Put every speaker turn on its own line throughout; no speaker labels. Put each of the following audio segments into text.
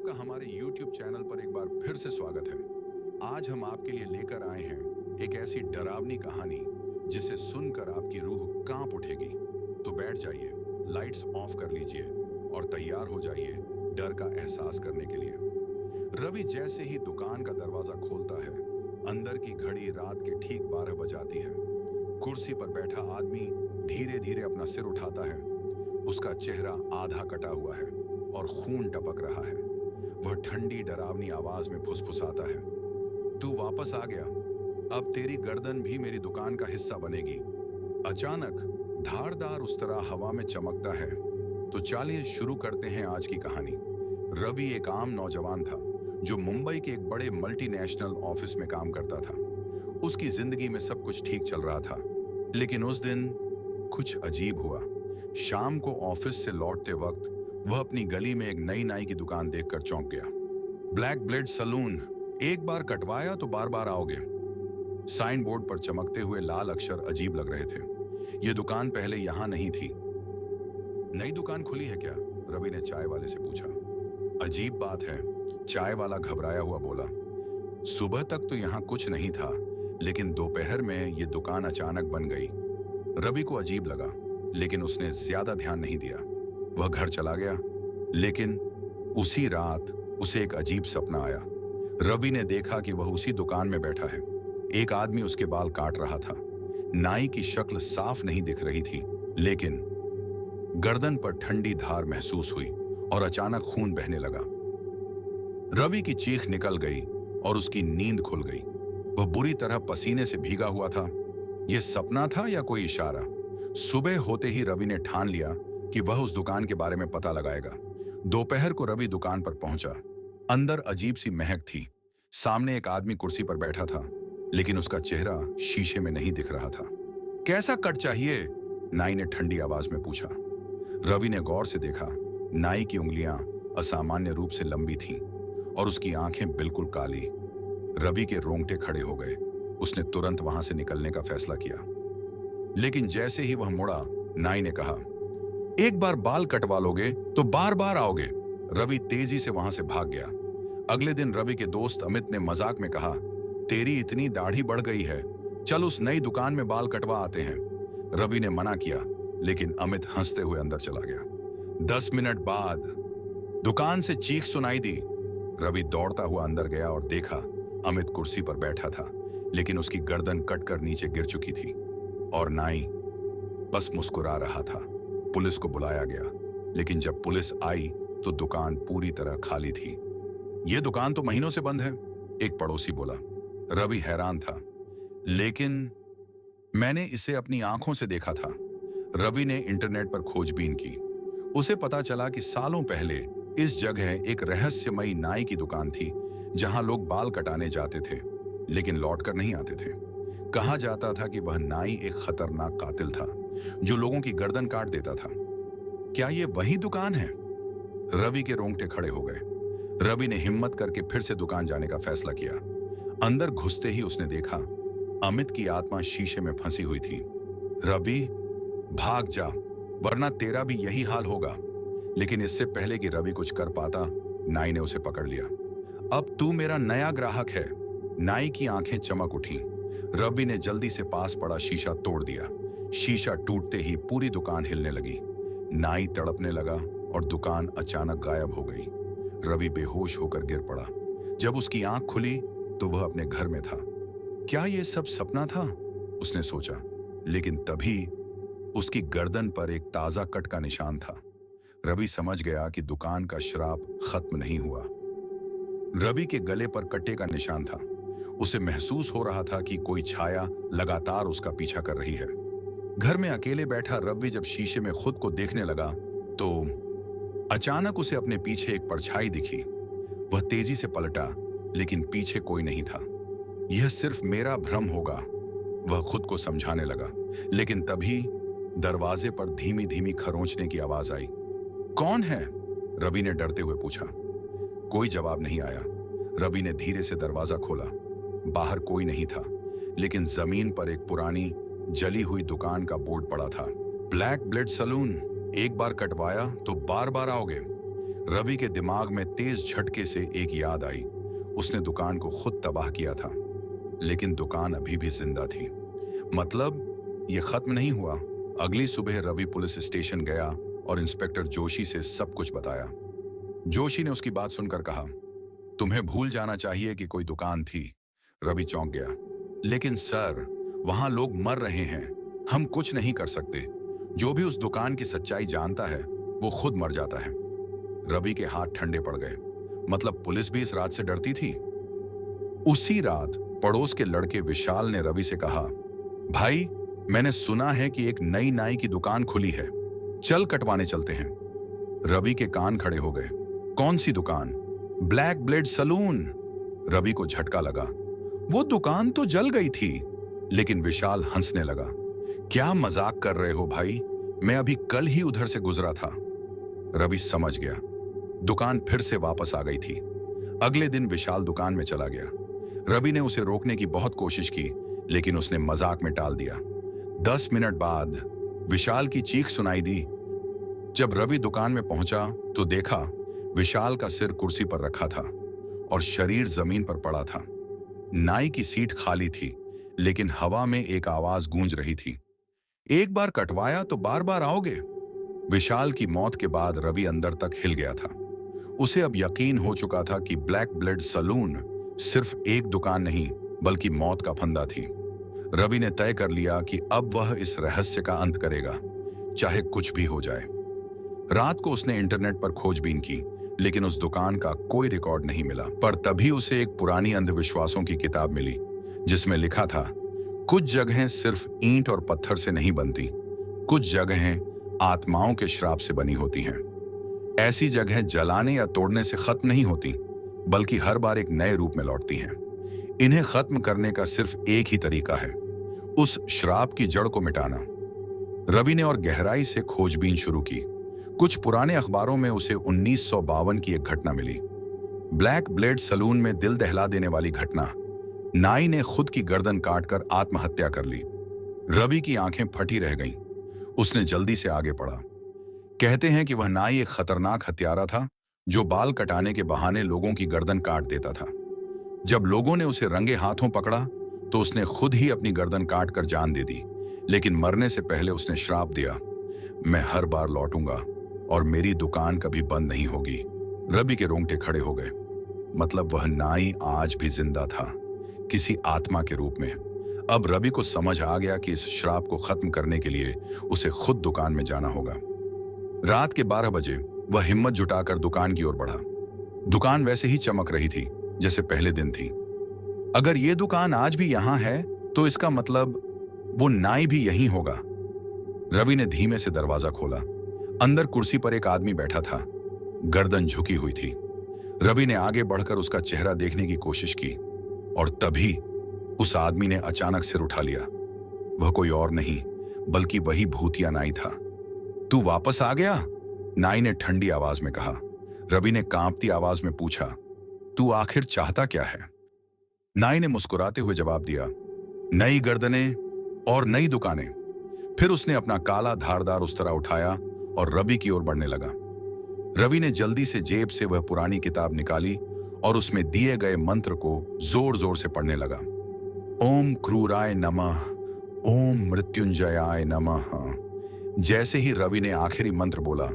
आपका हमारे YouTube channel पर एक बार फिर से स्वागत है। आज हम आपके लिए लेकर आए हैं एक ऐसी डरावनी कहानी जिसे सुनकर आपकी रूह कांप उठेगी। तो बैठ जाइए, लाइट्स ऑफ कर लीजिए और तैयार हो जाइए डर का एहसास करने के लिए। रवि जैसे ही दुकान का दरवाजा खोलता है, अंदर की घड़ी रात के ठीक 12 बजाती है। कुर्सी पर बैठा आदमी धीरे धीरे अपना सिर उठाता है। उसका चेहरा आधा कटा हुआ है और खून टपक रहा है। वह ठंडी डरावनी आवाज में फुसफुसाता है, तू वापस आ गया, अब तेरी गर्दन भी मेरी दुकान का हिस्सा बनेगी। अचानक धारदार उस तरह हवा में चमकता है। तो चलिए शुरू करते हैं आज की कहानी। रवि एक आम नौजवान था जो मुंबई के एक बड़े मल्टीनेशनल ऑफिस में काम करता था। उसकी जिंदगी में सब कुछ ठीक चल रहा था, लेकिन उस दिन कुछ अजीब हुआ। शाम को ऑफिस से लौटते वक्त वह अपनी गली में एक नई नाई की दुकान देखकर चौंक गया। ब्लैक ब्लेड सलून, एक बार कटवाया तो बार बार आओगे। साइन बोर्ड पर चमकते हुए लाल अक्षर अजीब लग रहे थे। यह दुकान पहले यहां नहीं थी। नई दुकान खुली है क्या? रवि ने चाय वाले से पूछा। अजीब बात है, चाय वाला घबराया हुआ बोला। सुबह तक तो यहाँ कुछ नहीं था, लेकिन दोपहर में यह दुकान अचानक बन गई। रवि को अजीब लगा, लेकिन उसने ज्यादा ध्यान नहीं दिया। वह घर चला गया, लेकिन उसी रात उसे एक अजीब सपना आया। रवि ने देखा कि वह उसी दुकान में बैठा है। एक आदमी उसके बाल काट रहा था। नाई की शक्ल साफ नहीं दिख रही थी, लेकिन गर्दन पर ठंडी धार महसूस हुई और अचानक खून बहने लगा। रवि की चीख निकल गई और उसकी नींद खुल गई। वह बुरी तरह पसीने से भीगा हुआ था। यह सपना था या कोई इशारा? सुबह होते ही रवि ने ठान लिया कि वह उस दुकान के बारे में पता लगाएगा। दोपहर को रवि दुकान पर पहुंचा। अंदर अजीब सी महक थी। सामने एक आदमी कुर्सी पर बैठा था, लेकिन उसका चेहरा शीशे में नहीं दिख रहा था। कैसा कट चाहिए? नाई ने ठंडी आवाज में पूछा। रवि ने गौर से देखा। नाई की उंगलियां असामान्य रूप से लंबी थीं और उसकी आंखें बिल्कुल काली। रवि के रोंगटे खड़े हो गए। उसने तुरंत वहां से निकलने का फैसला किया, लेकिन जैसे ही वह मुड़ा, नाई ने कहा, एक बार बाल कटवा लोगे तो बार बार आओगे। रवि तेजी से वहां से भाग गया। अगले दिन रवि के दोस्त अमित ने मजाक में कहा, तेरी इतनी दाढ़ी बढ़ गई है, चल उस नई दुकान में बाल कटवा आते हैं। रवि ने मना किया, लेकिन अमित हंसते हुए अंदर चला गया। 10 मिनट बाद दुकान से चीख सुनाई दी। रवि दौड़ता हुआ अंदर गया और देखा अमित कुर्सी पर बैठा था, लेकिन उसकी गर्दन कटकर नीचे गिर चुकी थी और नाई बस मुस्कुरा रहा था। पुलिस को बुलाया गया, लेकिन जब पुलिस आई तो दुकान पूरी तरह खाली थी। यह दुकान तो महीनों से बंद है, एक पड़ोसी बोला। रवि हैरान था, लेकिन मैंने इसे अपनी आंखों से देखा था। रवि ने इंटरनेट पर खोजबीन की। उसे पता चला कि सालों पहले इस जगह एक रहस्यमयी नाई की दुकान थी, जहां लोग बाल कटाने जाते थे, लेकिन लौटकर नहीं आते थे। कहा जाता था कि वह नाई एक खतरनाक कातिल था जो लोगों की गर्दन काट देता था। क्या यह वही दुकान है? रवि के रोंगटे खड़े हो गए। रवि ने हिम्मत करके फिर से दुकान जाने का फैसला किया। अंदर घुसते ही उसने देखा अमित की आत्मा शीशे में फंसी हुई थी। रवि, भाग जा, वरना तेरा भी यही हाल होगा। लेकिन इससे पहले कि रवि कुछ कर पाता, नाई ने उसे पकड़ लिया। अब तू मेरा नया ग्राहक है। नाई की आंखें चमक उठी। रवि ने जल्दी से पास पड़ा शीशा तोड़ दिया। शीशा टूटते ही पूरी दुकान हिलने लगी। नाई तड़पने लगा और दुकान अचानक गायब हो गई। रवि बेहोश होकर गिर पड़ा। जब उसकी आंख खुली तो वह अपने घर में था। क्या यह सब सपना था? उसने सोचा, लेकिन तभी उसकी गर्दन पर एक ताजा कट का निशान था। रवि समझ गया कि दुकान का श्राप खत्म नहीं हुआ। रवि के गले पर कट्टे का निशान था। उसे महसूस हो रहा था कि कोई छाया लगातार उसका पीछा कर रही है। घर में अकेले बैठा रवि जब शीशे में खुद को देखने लगा तो अचानक उसे अपने पीछे एक परछाई दिखी। वह तेजी से पलटा, लेकिन पीछे कोई नहीं था। यह सिर्फ मेरा भ्रम होगा, वह खुद को समझाने लगा। लेकिन तभी दरवाजे पर धीमी धीमी खरोंचने की आवाज आई। कौन है? रवि ने डरते हुए पूछा। कोई जवाब नहीं आया। रवि ने धीरे से दरवाजा खोला। बाहर कोई नहीं था, लेकिन जमीन पर एक पुरानी जली हुई दुकान का बोर्ड पड़ा था। ब्लैक ब्लेड सलून, एक बार कटवाया तो बार बार आओगे। रवि के दिमाग में तेज झटके से एक याद आई। उसने दुकान को खुद तबाह किया था, लेकिन दुकान अभी भी जिंदा थी। मतलब ये खत्म नहीं हुआ। अगली सुबह रवि पुलिस स्टेशन गया और इंस्पेक्टर जोशी से सब कुछ बताया। जोशी ने उसकी बात सुनकर कहा, तुम्हें भूल जाना चाहिए कि कोई दुकान थी। रवि चौंक गया। लेकिन सर, वहां लोग मर रहे हैं, हम कुछ नहीं कर सकते। जो भी उस दुकान की सच्चाई जानता है वो खुद मर जाता है। रवि के हाथ ठंडे पड़ गए। मतलब पुलिस भी इस रात से डरती थी। उसी रात पड़ोस के लड़के विशाल ने रवि से कहा, भाई, मैंने सुना है कि एक नई नाई की दुकान खुली है, चल कटवाने चलते हैं। रवि के कान खड़े हो गए। कौन सी दुकान? Black blade salon. रवि को झटका लगा। वो दुकान तो जल गई थी। लेकिन विशाल हंसने लगा। क्या मजाक कर रहे हो भाई? मैं अभी कल ही उधर से गुजरा था। रवि समझ गया। दुकान फिर से वापस आ गई थी। अगले दिन विशाल दुकान में चला गया। रवि ने उसे रोकने की बहुत कोशिश की, लेकिन उसने मजाक में टाल दिया। 10 मिनट बाद विशाल की चीख सुनाई दी। जब रवि दुकान में पहुंचा तो देखा विशाल का सिर कुर्सी पर रखा था और शरीर जमीन पर पड़ा था। नाई की सीट खाली थी, लेकिन हवा में एक आवाज गूंज रही थी, एक बार कटवाया तो बार बार आओगे। विशाल की मौत के बाद रवि अंदर तक हिल गया था। उसे अब यकीन हो चुका था कि ब्लैक ब्लेड सलून सिर्फ एक दुकान नहीं, बल्कि मौत का फंदा थी। रवि ने तय कर लिया कि अब वह इस रहस्य का अंत करेगा, चाहे कुछ भी हो जाए। रात को उसने इंटरनेट पर खोजबीन की, लेकिन उस दुकान का कोई रिकॉर्ड नहीं मिला। पर तभी उसे एक पुरानी अंधविश्वासों की किताब मिली, जिसमें लिखा था, कुछ जगहें सिर्फ ईंट और पत्थर से नहीं बनती, कुछ जगहें आत्माओं के श्राप से बनी होती हैं। ऐसी जगह जलाने या तोड़ने से खत्म नहीं होती, बल्कि हर बार एक नए रूप में लौटती हैं। इन्हें खत्म करने का सिर्फ एक ही तरीका है, उस श्राप की जड़ को मिटाना। रवि ने और गहराई से खोजबीन शुरू की। कुछ पुराने अखबारों में उसे 1952 की एक घटना मिली। ब्लैक ब्लेड सलून में दिल दहला देने वाली घटना। नाई ने खुद की गर्दन काटकर आत्महत्या कर ली। रवि की आंखें फटी रह गईं। उसने जल्दी से आगे बढ़ा। कहते हैं कि वह नाई एक खतरनाक हत्यारा था, जो बाल कटाने के बहाने लोगों की गर्दन काट देता था। जब लोगों ने उसे रंगे हाथों पकड़ा तो उसने खुद ही अपनी गर्दन काट कर जान दे दी, लेकिन मरने से पहले उसने श्राप दिया, मैं हर बार लौटूंगा और मेरी दुकान कभी बंद नहीं होगी। रवि के रोंगटे खड़े हो गए। मतलब वह नाई आज भी जिंदा था, किसी आत्मा के रूप में। अब रवि को समझ आ गया कि इस श्राप को खत्म करने के लिए उसे खुद दुकान में जाना होगा। रात के 12 बजे वह हिम्मत जुटाकर दुकान की ओर बढ़ा। दुकान वैसे ही चमक रही थी जैसे पहले दिन थी। अगर यह दुकान आज भी यहां है तो इसका मतलब वो नाई भी यहीं होगा। रवि ने धीमे से दरवाजा खोला। अंदर कुर्सी पर एक आदमी बैठा था, गर्दन झुकी हुई थी। रवि ने आगे बढ़कर उसका चेहरा देखने की कोशिश की और तभी उस आदमी ने अचानक सिर उठा लिया। वह कोई और नहीं बल्कि वही भूतिया नाई था। तू वापस आ गया? नाई ने ठंडी आवाज में कहा। रवि ने कांपती आवाज में पूछा, तू आखिर चाहता क्या है? नाई ने मुस्कुराते हुए जवाब दिया, नई गर्दनें और नई दुकानें। फिर उसने अपना काला धारदार उस्तरा उठाया और रवि की ओर बढ़ने लगा। रवि ने जल्दी से जेब से वह पुरानी किताब निकाली और उसमें दिए गए मंत्र को जोर जोर से पढ़ने लगा। ओम क्रूराय नमः, ओम मृत्युंजयाय नमः। जैसे ही रवि ने आखिरी मंत्र बोला,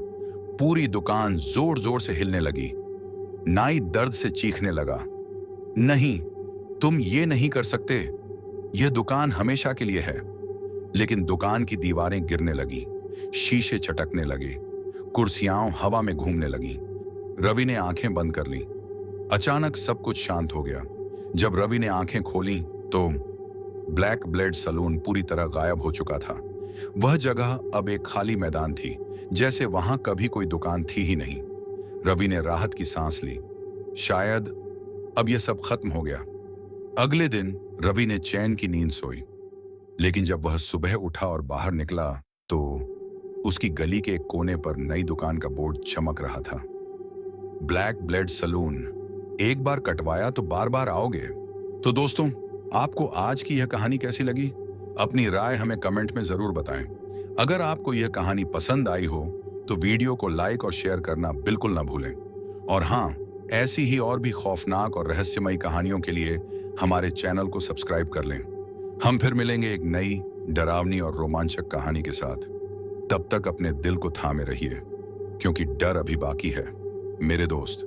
पूरी दुकान जोर जोर से हिलने लगी। नाई दर्द से चीखने लगा, नहीं, तुम ये नहीं कर सकते, यह दुकान हमेशा के लिए है। लेकिन दुकान की दीवारें गिरने लगी, शीशे चटकने लगे, कुर्सियां हवा में घूमने लगी। रवि ने आंखें बंद कर ली। अचानक सब कुछ शांत हो गया। जब रवि ने आंखें खोली तो ब्लैक ब्लेड सलून पूरी तरह गायब हो चुका था। वह जगह अब एक खाली मैदान थी, जैसे वहां कभी कोई दुकान थी ही नहीं। रवि ने राहत की सांस ली। शायद अब यह सब खत्म हो गया। अगले दिन रवि ने चैन की नींद सोई, लेकिन जब वह सुबह उठा और बाहर निकला तो उसकी गली के एक कोने पर नई दुकान का बोर्ड चमक रहा था, ब्लैक ब्लेड सलून, एक बार कटवाया तो बार बार आओगे। तो दोस्तों, आपको आज की यह कहानी कैसी लगी? अपनी राय हमें कमेंट में जरूर बताएं। अगर आपको यह कहानी पसंद आई हो तो वीडियो को लाइक और शेयर करना बिल्कुल ना भूलें। और हाँ, ऐसी ही और भी खौफनाक और रहस्यमयी कहानियों के लिए हमारे चैनल को सब्सक्राइब कर लें। हम फिर मिलेंगे एक नई, डरावनी और रोमांचक कहानी के साथ। तब तक अपने दिल को थामे रहिए, क्योंकि डर अभी बाकी है मेरे दोस्त।